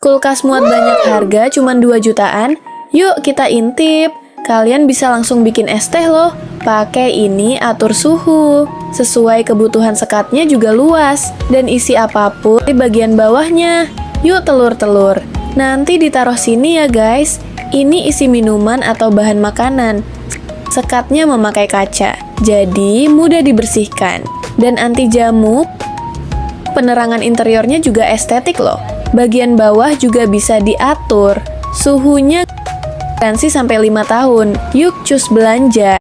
Kulkas muat banyak harga cuman 2 jutaan. Yuk kita intip. Kalian bisa langsung bikin es teh loh. Pakai ini atur suhu. Sesuai kebutuhan sekatnya juga luas. Dan isi apapun di bagian bawahnya. Yuk telur-telur. Nanti ditaruh sini ya guys. Ini isi minuman atau bahan makanan. Sekatnya memakai kaca. Jadi mudah dibersihkan. Dan anti jamuk. Penerangan interiornya juga estetik loh. Bagian bawah juga bisa diatur. Suhunya garansi sampai 5 tahun. Yuk cus belanja.